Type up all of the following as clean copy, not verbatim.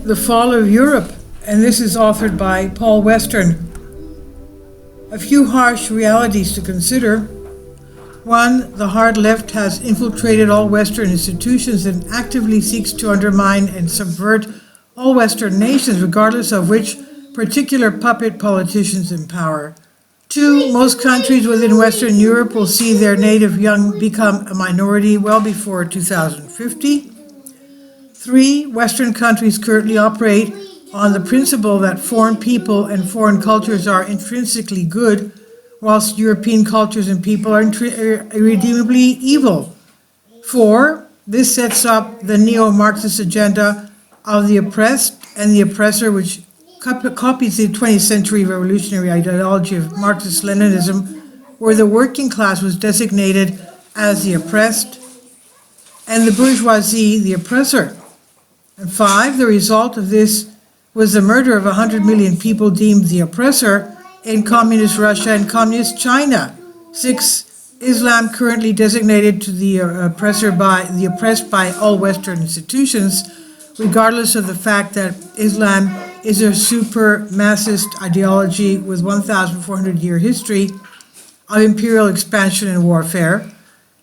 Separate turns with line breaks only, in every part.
The Fall of Europe, and this is authored by Paul Western. A few harsh realities to consider. 1. The hard left has infiltrated all Western institutions and actively seeks to undermine and subvert all Western nations, regardless of which particular puppet politicians in power. 2. Most countries within Western Europe will see their native young become a minority well before 2050. 3. Western countries currently operate on the principle that foreign people and foreign cultures are intrinsically good, whilst European cultures and people are irredeemably evil. 4. This sets up the neo-Marxist agenda of the oppressed and the oppressor, which copies the 20th century revolutionary ideology of Marxist-Leninism, where the working class was designated as the oppressed and the bourgeoisie the oppressor. And 5, the result of this was the murder of 100 million people deemed the oppressor in communist Russia and communist China. 6, Islam currently designated to the oppressed by all Western institutions, regardless of the fact that Islam is a supremacist ideology with 1,400-year history of imperial expansion and warfare.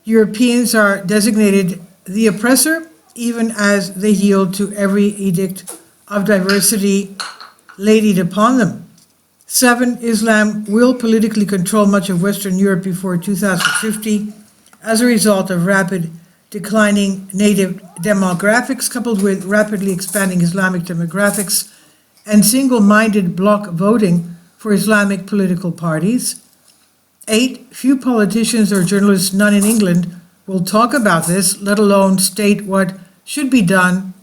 Europeans are designated the oppressor, even as they yield to every edict of diversity laid upon them. 7, Islam will politically control much of Western Europe before 2050 as a result of rapid declining native demographics coupled with rapidly expanding Islamic demographics and single-minded bloc voting for Islamic political parties. 8, few politicians or journalists, none in England, will talk about this, let alone state what should be done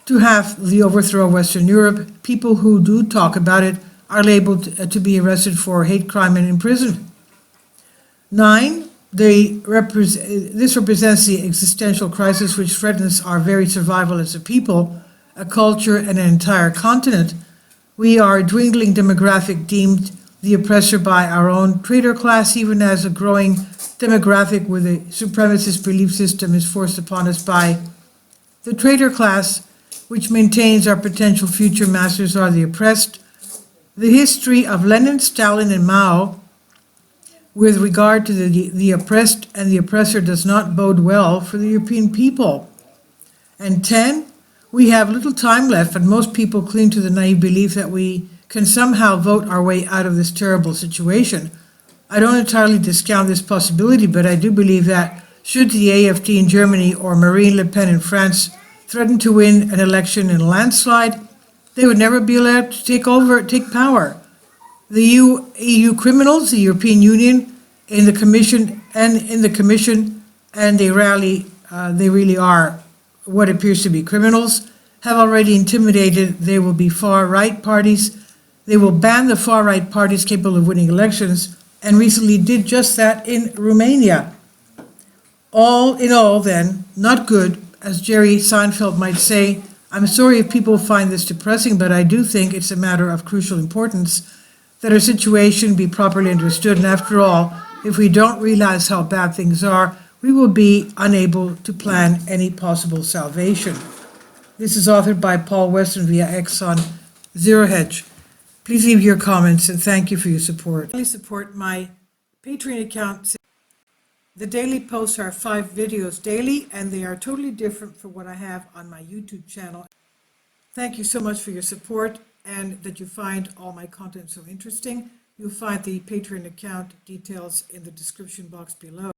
to have the overthrow of Western Europe. People who do talk about it are labeled to be arrested for hate crime and imprisoned. 9, this represents the existential crisis which threatens our very survival as a people, a culture, and an entire continent. We are a dwindling demographic deemed the oppressor by our own trader class, even as a growing demographic with a supremacist belief system is forced upon us by the trader class, which maintains our potential future masters are the oppressed. The history of Lenin, Stalin, and Mao with regard to the oppressed and the oppressor does not bode well for the European people. And 10, we have little time left, and most people cling to the naive belief that we can somehow vote our way out of this terrible situation. I don't entirely discount this possibility, but I do believe that should the AfD in Germany or Marine Le Pen in France threaten to win an election in a landslide, they would never be allowed to take power. The EU criminals, the European Union, in the Commission, and they really are what appears to be criminals, have already intimidated. They will be far-right parties. They will ban the far-right parties capable of winning elections, and recently did just that in Romania. All in all, then, not good, as Jerry Seinfeld might say. I'm sorry if people find this depressing, but I do think it's a matter of crucial importance that our situation be properly understood. And after all, if we don't realize how bad things are, we will be unable to plan any possible salvation. This is authored by Paul Western via X on Zero Hedge. Please leave your comments and thank you for your support. Please support my Patreon account. The daily posts are 5 videos daily, and they are totally different from what I have on my YouTube channel. Thank you so much for your support and that you find all my content so interesting. You'll find the Patreon account details in the description box below.